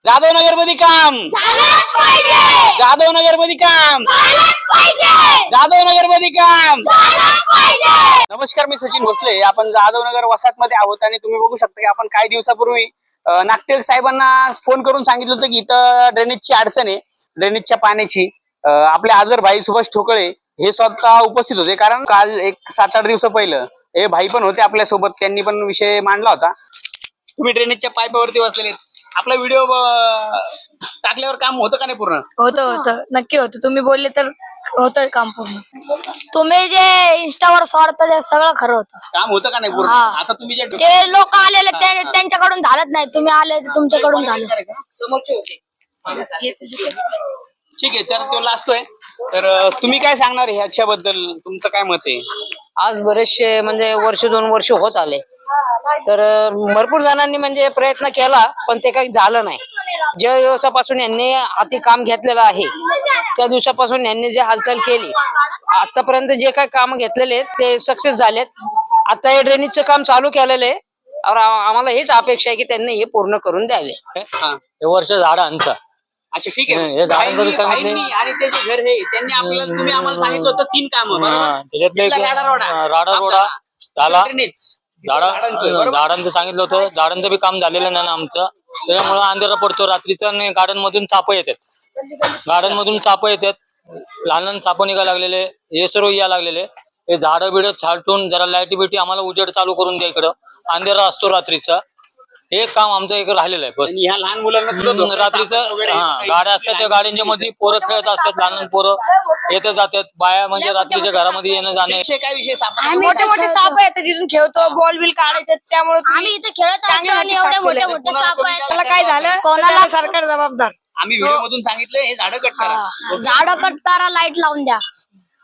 जाधव नगर मध्ये काम झालंच पाहिजे. जाधव नगर मध्ये काम झालंच पाहिजे. जाधव नगर मध्ये काम झालंच पाहिजे. नमस्कार, मी सचिन भोसले. आपण जाधव नगर वसाहत मध्ये आहोत आणि तुम्ही बघू शकता की आपण काही दिवसापूर्वी नागटिक साहेबांना फोन करून सांगितलं होतं की इथं ड्रेनेजची अडचण आहे, ड्रेनेजच्या पाण्याची. आपले आजर भाई सुभाष ठोकळे हे स्वतः उपस्थित होते, कारण काल एक 7-8 दिवस पहिलं हे भाई पण होते आपल्या सोबत. त्यांनी पण विषय मांडला होता. तुम्ही ड्रेनेजच्या पाईपावरती बसलेले, आपला व्हिडिओ टाकल्यावर काम होतं का नाही पूर्ण? होतं नक्की होतं. तुम्ही बोलले तर होतं काम पूर्ण. तुम्ही जे इंस्टावर सोडता ते सगळं खरं होतं. काम होतं का नाही पूर्ण? हा. आता तुम्ही जे ते लोक आलेले त्यांच्याकडून झालंच नाही, तुम्ही आले ते तुमच्याकडून झालं. समोरचे होते. ठीक आहे, तर तो लाजतोय. तर तुम्ही काय सांगणार ह्याच्याबद्दल? तुमचं काय मत आहे? आज बरेचसे म्हणजे 1-2 वर्ष होत आले, तर भरपूर जणांनी म्हणजे प्रयत्न केला, पण ते काही झालं नाही. ज्या दिवसापासून यांनी हाती काम घेतलेलं आहे त्या दिवसापासून यांनी जे हालचाल केली, आतापर्यंत जे काही काम घेतलेले ते सक्सेस झालेत. आता हे ड्रेनेजचं काम चालू केलेलं आहे. आम्हाला हेच अपेक्षा आहे की त्यांनी हे पूर्ण करून द्यावे. हा. हे वर्ष झाडांचं. अच्छा, ठीक आहे. हे झाडांचं भाईंनी सांगितले. आणि ते जे घर आहे त्यांनी आपल्याला, तुम्ही आम्हाला सांगितलं होतं 3 कामं, बरोबर? त्याच्यातले राडा रोडा झाला. ड्रेनेज. झाडांचं सांगितलं होतं. झाडांचं बी काम झालेलं नाही ना आमचं. त्याच्यामुळे अंधेरा पडतो रात्रीचा आणि गार्डन मधून साप येतात. लहान लहान साप निघायला लागलेले, हे सर्व या लागलेले. हे झाडं बिड छाटून जरा लाईटी बिटी आम्हाला उजेड चालू करून द्या. इकडं अंधेरा असतो रात्रीचा. हे काम आमचं एक राहिलेलं आहे बस. आणि ह्या लहान मुलांना सुद्धा धोका, रात्रीचं साप वगैरे गाड्या असतात, त्या गाड्यांच्या मध्ये पोरं खेळत असतात. लहान पोरं येते जातात. बाया म्हणजे रात्रीच्या घरामध्ये येणं जाणे. काय विषय सापाचा? मोठे मोठे साप आहेत तिथून खेळतो, बॉल बिल काढायचे. त्यामुळे आम्ही इथे खेळत असतो आणि एवढे मोठे मोठे साप आहेत. त्याला काय झालं कोणाला- त्याला सरकार जबाबदार. आम्ही व्हिडिओ मधून सांगितलं हे झाडं कट करा. झाडं कट करा, लाईट लावून द्या.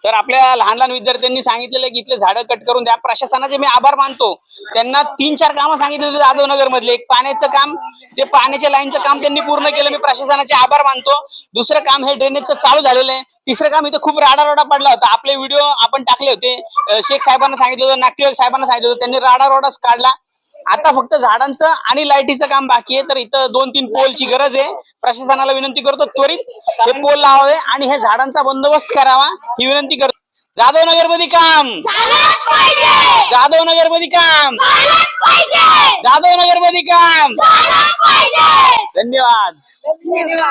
तर आपल्या लहान लहान विद्यार्थ्यांनी सांगितलेलं की इथले झाडं कट करून द्या. प्रशासनाचे मी आभार मानतो. त्यांना 3-4 कामं सांगितले होते जाधव नगर मधले. एक पाण्याचं काम, ते पाण्याच्या लाईनचं काम त्यांनी पूर्ण केलं. मी प्रशासनाचे आभार मानतो. दुसरं काम हे ड्रेनेजचं चालू झालेलं आहे. तिसरं काम, इथं खूप राडारोडा पडला होता. आपले व्हिडिओ आपण टाकले होते. शेख साहेबांना सांगितलं होतं, नागटिक साहेबांना सांगितलं होतं, त्यांनी राडारोडाच काढला. आता फक्त झाडांचं आणि लाईटीचं काम बाकी आहे. तर इथं 2-3 पोलची गरज आहे. प्रशासनाला विनंती करतो त्वरित हे पोल लावावे आणि हे झाडांचा बंदोबस्त करावा ही विनंती करतो. जाधव नगर मध्ये काम झालंच पाहिजे. जाधव नगर मध्ये काम झालंच पाहिजे. जाधव नगर मध्ये काम. झालंच पाहिजे. धन्यवाद. धन्यवाद.